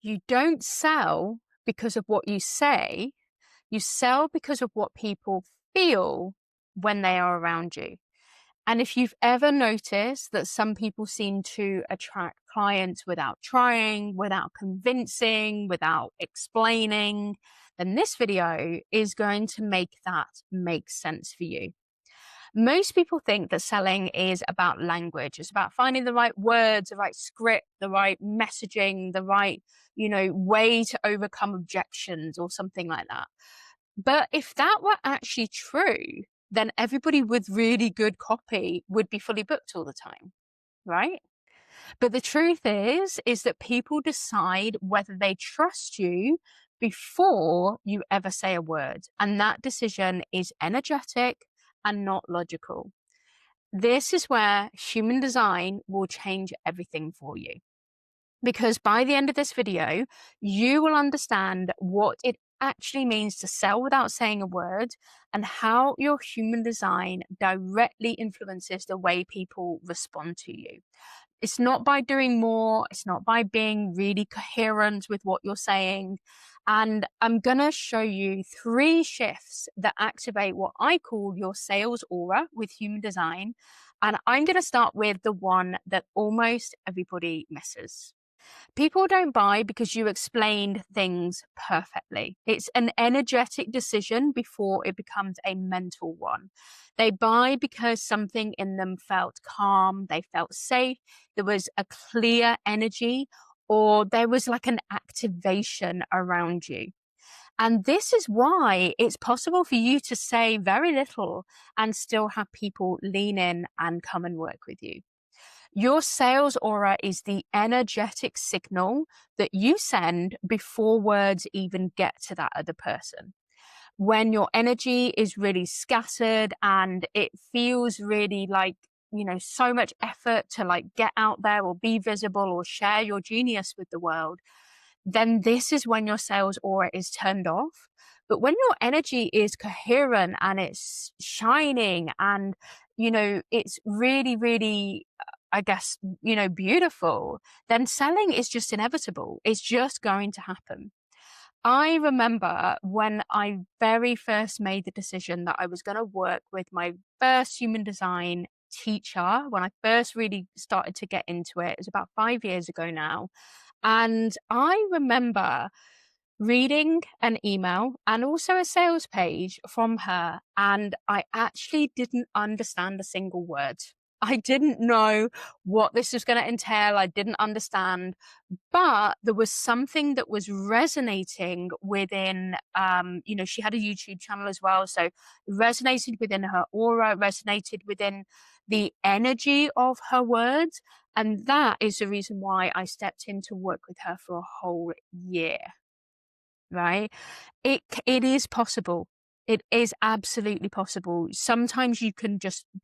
You don't sell because of what you say, you sell because of what people feel when they are around you. And if you've ever noticed that some people seem to attract clients without trying, without convincing, without explaining, then this video is going to make that make sense for you. Most people think that selling is about language. It's about finding the right words, the right script, the right messaging, the right, way to overcome objections or something like that. But if that were actually true, then everybody with really good copy would be fully booked all the time, right? But the truth is that people decide whether they trust you before you ever say a word. And that decision is energetic and not logical. This is where human design will change everything for you. Because by the end of this video, you will understand what it actually means to sell without saying a word and how your human design directly influences the way people respond to you. It's not by doing more. It's not by being really coherent with what you're saying. And I'm going to show you 3 shifts that activate what I call your sales aura with human design. And I'm going to start with the one that almost everybody misses. People don't buy because you explained things perfectly. It's an energetic decision before it becomes a mental one. They buy because something in them felt calm, they felt safe, there was a clear energy, or there was like an activation around you. And this is why it's possible for you to say very little and still have people lean in and come and work with you. Your sales aura is the energetic signal that you send before words even get to that other person. When your energy is really scattered and it feels really like, so much effort to like get out there or be visible or share your genius with the world, then this is when your sales aura is turned off. But when your energy is coherent and it's shining and, it's really, really, I guess, beautiful, then selling is just inevitable. It's just going to happen. I remember when I very first made the decision that I was going to work with my first human design teacher, when I first really started to get into it. It was about 5 years ago now. And I remember reading an email and also a sales page from her, and I actually didn't understand a single word. I didn't know what this was going to entail. I didn't understand, but there was something that was resonating within, she had a YouTube channel as well. So resonated within her aura, resonated within the energy of her words. And that is the reason why I stepped in to work with her for a whole year, right? It is possible. It is absolutely possible. Sometimes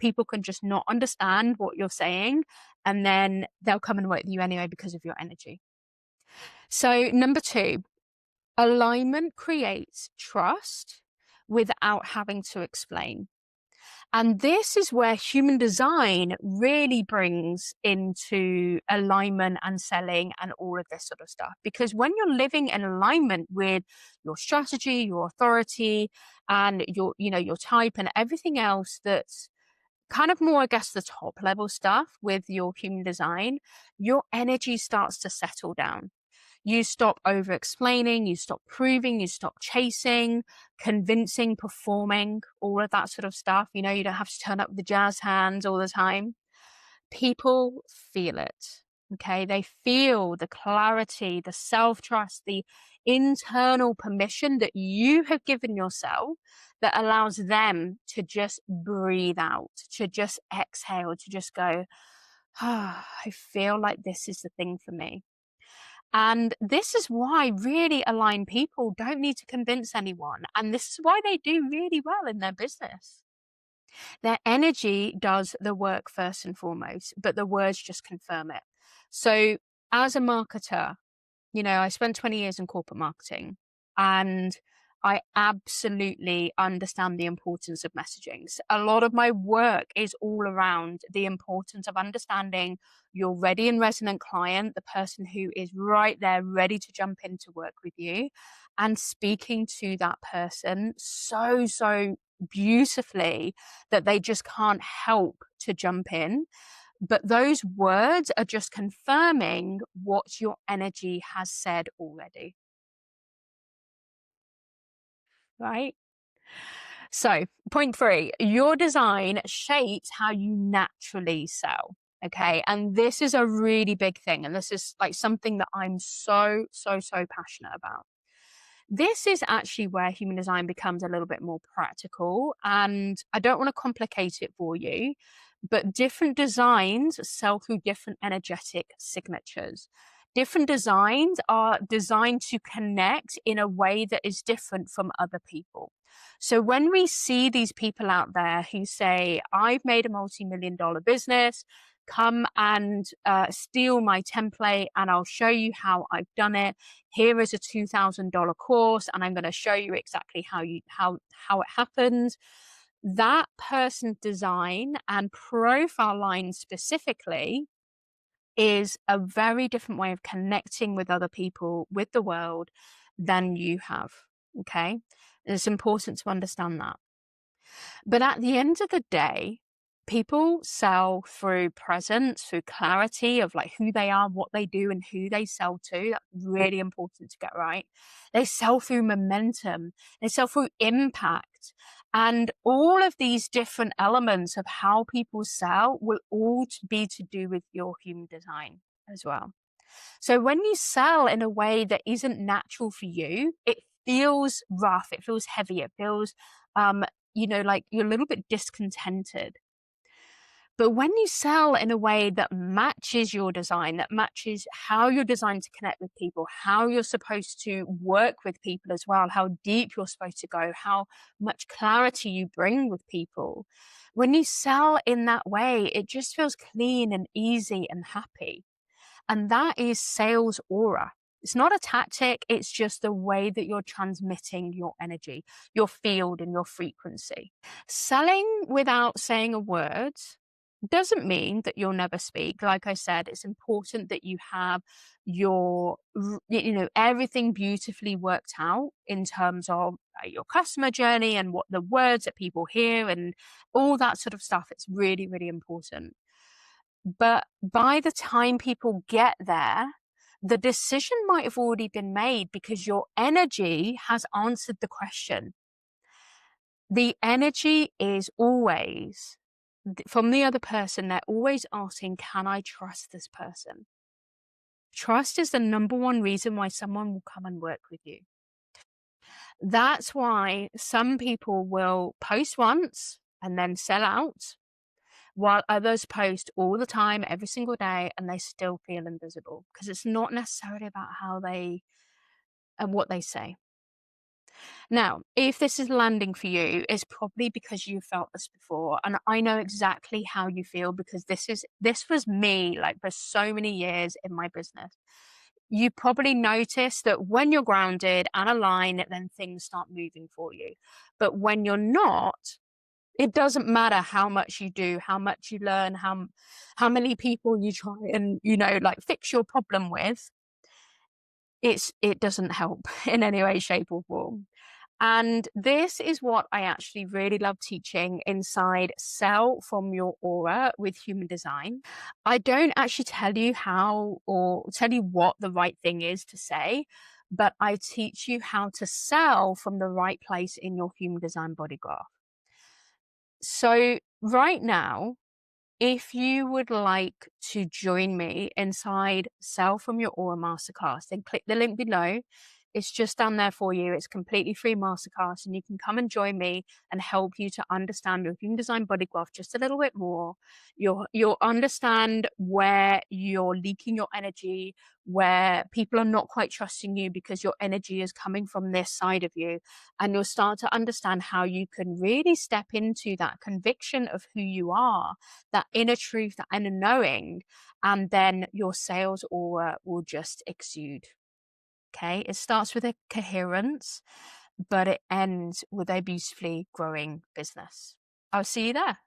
people can just not understand what you're saying, and then they'll come and work with you anyway because of your energy. So number 2, alignment creates trust without having to explain. And this is where human design really brings into alignment and selling and all of this sort of stuff. Because when you're living in alignment with your strategy, your authority, and your type and everything else that's kind of more, I guess, the top level stuff with your human design, your energy starts to settle down. You stop over explaining, you stop proving, you stop chasing, convincing, performing, all of that sort of stuff. You don't have to turn up with the jazz hands all the time. People feel it. Okay. They feel the clarity, the self-trust, the internal permission that you have given yourself that allows them to just breathe out, to just exhale, to just go, I feel like this is the thing for me. And this is why really aligned people don't need to convince anyone. And this is why they do really well in their business. Their energy does the work first and foremost, but the words just confirm it. So as a marketer, I spent 20 years in corporate marketing, and I absolutely understand the importance of messaging. A lot of my work is all around the importance of understanding your ready and resonant client, the person who is right there ready to jump in to work with you, and speaking to that person so beautifully that they just can't help to jump in. But those words are just confirming what your energy has said already, right? So, point three, your design shapes how you naturally sell. Okay. And this is a really big thing. And this is like something that I'm so passionate about. This is actually where human design becomes a little bit more practical. And I don't want to complicate it for you, but different designs sell through different energetic signatures. Different designs are designed to connect in a way that is different from other people. So when we see these people out there who say, I've made a multi-million dollar business, come and steal my template and I'll show you how I've done it. Here is a $2,000 course and I'm going to show you exactly how it happens. That person's design and profile line specifically is a very different way of connecting with other people, with the world, than you have. Okay. And it's important to understand that. But at the end of the day, people sell through presence, through clarity of like who they are, what they do, and who they sell to. That's really important to get right. They sell through momentum, they sell through impact. And all of these different elements of how people sell will all be to do with your human design as well. So when you sell in a way that isn't natural for you, it feels rough, it feels heavy, it feels um, like you're a little bit discontented. But when you sell in a way that matches your design, that matches how you're designed to connect with people, how you're supposed to work with people as well, how deep you're supposed to go, how much clarity you bring with people. When you sell in that way, it just feels clean and easy and happy. And that is sales aura. It's not a tactic, it's just the way that you're transmitting your energy, your field, and your frequency. Selling without saying a word doesn't mean that you'll never speak. Like I said, it's important that you have everything beautifully worked out in terms of your customer journey and what the words that people hear and all that sort of stuff. It's really important. But by the time people get there, the decision might have already been made because your energy has answered the question. The energy is always from the other person, they're always asking, can I trust this person? Trust is the number one reason why someone will come and work with you. That's why some people will post once and then sell out, while others post all the time, every single day, and they still feel invisible because it's not necessarily about how they and what they say. Now, if this is landing for you, it's probably because you felt this before. And I know exactly how you feel because this was me like for so many years in my business. You probably notice that when you're grounded and aligned, then things start moving for you. But when you're not, it doesn't matter how much you do, how much you learn, how many people you try and like fix your problem with. It doesn't help in any way, shape, or form. And this is what I actually really love teaching inside Sell from Your Aura with Human Design. I don't actually tell you how or tell you what the right thing is to say, but I teach you how to sell from the right place in your Human Design body graph. So right now, if you would like to join me inside Sell from Your Aura Masterclass, then click the link below. It's just down there for you. It's completely free masterclass, and you can come and join me and help you to understand your human design body graph just a little bit more. You'll understand where you're leaking your energy, where people are not quite trusting you because your energy is coming from this side of you, and you'll start to understand how you can really step into that conviction of who you are, that inner truth, that inner knowing, and then your sales aura will just exude. Okay, it starts with a coherence. but it ends with a beautifully growing business. I'll see you there.